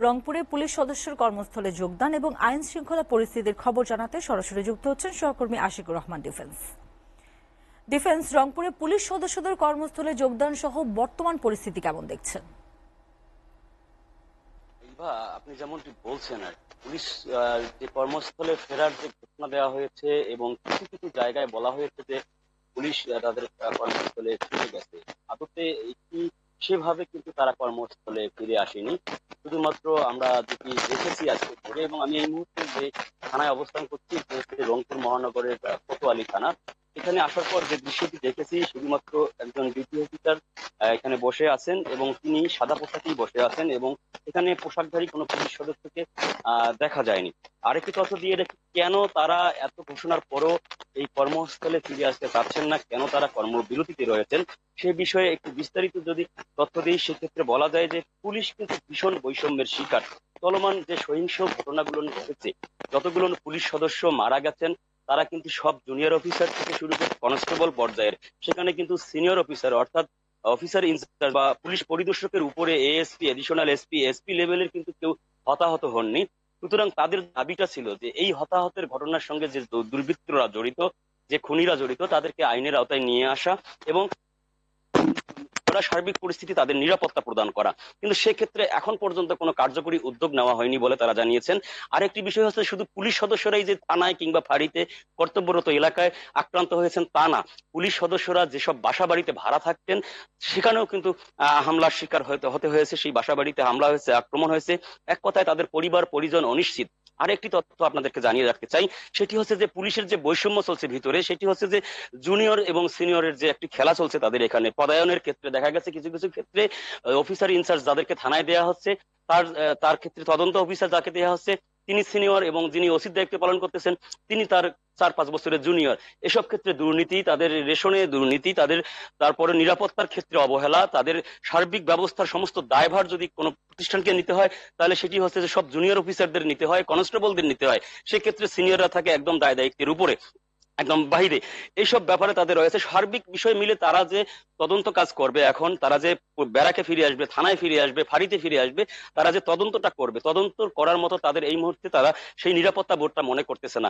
রংপুরে পুলিশ সদস্যের কর্মস্থলে যোগদান এবং আইন শৃঙ্খলা পরিস্থিতির খবর জানাতে সরাসরি যুক্ত হচ্ছেন সহকর্মী আশিকুর রহমান। ডিফেন্স রংপুরে পুলিশ সদস্যদের কর্মস্থলে যোগদান সহ বর্তমান পরিস্থিতি কেমন দেখছেন? আপনি যেমনটি বলছেন আর পুলিশ যে কর্মস্থলে ফেরার যে ঘোষণা দেওয়া হয়েছে এবং কিছু কিছু জায়গায় বলা হয়েছে যে পুলিশ তাদের কর্মস্থলে ফিরে গেছে, আদতে একটি সেভাবে কিন্তু তারা কর্মস্থলে ফিরে আসেনি। শুধুমাত্র আমরা যেটি দেখেছি আজকে ধরে, এবং আমি এই মুহূর্তে যে থানায় অবস্থান করছি রংপুর মহানগরের কোতোয়ালি থানা, এখানে আসার পর যে দৃশ্যটি দেখেছি শুধুমাত্র একজন ডিউটি অফিসার এখানে বসে আছেন এবং তিনি সাদা পোশাকেই বসে আছেন এবং এখানে পোশাকধারী কোনো পুলিশ সদস্যকে দেখা যায়নি। আরেকটি তথ্য দিয়ে রেখে, কেন তারা এত ঘোষণার পরও এই কর্মস্থলে ফিরে আসতে চাচ্ছেন না, কেন তারা কর্মবিরতিতে রয়েছেন, সে বিষয়ে একটু বিস্তারিত যদি তথ্য দিই, সেক্ষেত্রে বলা যায় যে পুলিশ কিন্তু ভীষণ বৈষম্যের শিকার। চলমান যে সহিংস ঘটনাগুলো ঘটেছে, যতগুলো পুলিশ সদস্য মারা গেছেন তারা কিন্তু সব জুনিয়র অফিসার থেকে শুরু করে কনস্টেবল পর্যায়ের, সেখানে কিন্তু সিনিয়র অফিসার অর্থাৎ অফিসার ইনচার্জ বা পুলিশ পরিদর্শকের উপরে এএসপি, এডিশনাল এসপি, এসপি লেভেলের কিন্তু কেউ হতাহত হননি। সুতরাং তাদের দাবিটা ছিল যে এই হতাহতের ঘটনার সঙ্গে যে দুর্বৃত্তরা জড়িত, যে খুনিরা জড়িত, তাদেরকে আইনের আওতায় নিয়ে আসা এবং সার্বিক পরিস্থিতি তাদের নিরাপত্তা প্রদান করা। কিন্তু সেক্ষেত্রে এখন পর্যন্ত কোনো কার্যকরী উদ্যোগ নেওয়া হয়নি বলে তারা জানিয়েছেন। আরেকটি বিষয় হচ্ছে, শুধু পুলিশ সদস্যরাই যে থানায় কিংবা ফাঁড়িতে কর্তব্যরত এলাকায় আক্রান্ত হয়েছেন তা না, পুলিশ সদস্যরা যেসব বাসা বাড়িতে ভাড়া থাকতেন সেখানেও কিন্তু হামলার শিকার হতে হয়েছে। সেই বাসা বাড়িতে হামলা হয়েছে, আক্রমণ হয়েছে। এক কথায় তাদের পরিবার পরিজন অনিশ্চিত। আরেকটি তথ্য আপনাদেরকে জানিয়ে রাখতে চাই, সেটি হচ্ছে যে পুলিশের যে বৈষম্য চলছে ভিতরে, সেটি হচ্ছে যে জুনিয়র এবং সিনিয়রের যে একটি খেলা চলছে তাদের এখানে। পদায়নের ক্ষেত্রে দেখা গেছে কিছু কিছু ক্ষেত্রে অফিসার ইনচার্জ যাদেরকে থানায় দেওয়া হচ্ছে, তার ক্ষেত্রে তদন্ত অফিসার যাকে দেওয়া হচ্ছে তিনি সিনিয়র, এবং যিনি ওসির দায়িত্ব পালন করতেছেন তিনি তার 4-5 বছরের জুনিয়র। এসব ক্ষেত্রে দুর্নীতি, তাদের রেশনে দুর্নীতি, তারপরে নিরাপত্তার ক্ষেত্রে অবহেলা, তাদের সার্বিক ব্যবস্থার সমস্ত দায়ভার যদি কোনো প্রতিষ্ঠানকে নিতে হয় তাহলে সেটি হচ্ছে যে সব জুনিয়র অফিসারদের নিতে হয়, কনস্টেবলদের নিতে হয়। সেক্ষেত্রে সিনিয়ররা থাকে একদম দায় দায়িত্বের উপরে, একদম বাহিরে। এইসব ব্যাপারে তাদের রয়েছে। সার্বিক বিষয় মিলে তারা যে তদন্ত কাজ করবে, এখন তারা যে ব্যারাকে ফিরে আসবে, থানায় ফিরে আসবে, ফাঁড়িতে ফিরে আসবে, তারা যে তদন্তটা করবে, তদন্ত করার মতো তাদের এই মুহূর্তে তারা সেই নিরাপত্তা বোধটা মনে করতেছে না।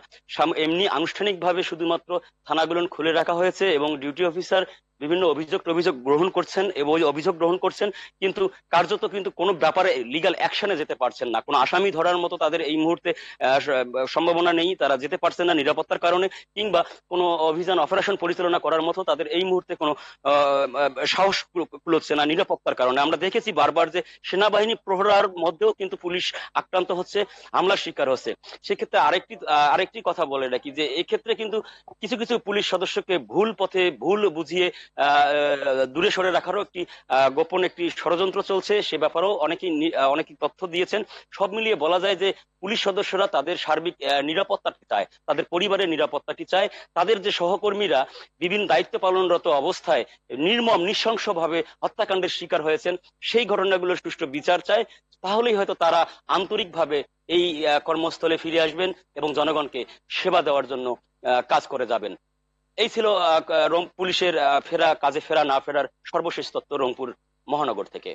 এমনি আনুষ্ঠানিকভাবে শুধুমাত্র থানাগুলো খুলে রাখা হয়েছে এবং ডিউটি অফিসার বিভিন্ন অভিযোগ গ্রহণ করছেন এবং ওই অভিযোগ গ্রহণ করছেন, কিন্তু কার্যত কিন্তু কোনো ব্যাপারে লিগাল অ্যাকশনে যেতে পারছেন না। কোনো আসামি ধরার মতো তাদের এই মুহূর্তে সম্ভাবনা নেই, তারা যেতে পারছেন না নিরাপত্তার কারণে, কিংবা কোনো অভিযান অপারেশন পরিচালনা করার মতো তাদের এই মুহূর্তে কোনো সাহস কুলোচ্ছে না নিরাপত্তার কারণে। আমরা দেখেছি বারবার যে সেনাবাহিনী প্রহরার মধ্যেও কিন্তু পুলিশ আক্রান্ত হচ্ছে, হামলার শিকার হচ্ছে। সেক্ষেত্রে আরেকটি কথা বলে রাখি যে এক্ষেত্রে কিন্তু কিছু কিছু পুলিশ সদস্যকে ভুল পথে ভুল বুঝিয়ে দূরে সরে রাখারও একটি গোপন একটি ষড়যন্ত্র চলছে। সে ব্যাপারেও অনেকেই তথ্য দিয়েছেন। সব মিলিয়ে বলা যায় যে পুলিশ সদস্যরা তাদের সার্বিক নিরাপত্তাটি চায়, তাদের পরিবারের নিরাপত্তাটি চায়। তাদের যে সহকর্মীরা বিভিন্ন দায়িত্ব পালনরত অবস্থায় নির্মম নৃশংসভাবে হত্যাকাণ্ডের শিকার হয়েছেন, সেই ঘটনাগুলোর সুষ্ঠু বিচার চায়। তাহলেই হয়তো তারা আন্তরিকভাবে এই কর্মস্থলে ফিরে আসবেন এবং জনগণকে সেবা দেওয়ার জন্য কাজ করে যাবেন। এই ছিল পুলিশের কাজে ফেরা না ফেরার সর্বশেষ তথ্য রংপুর মহানগর থেকে।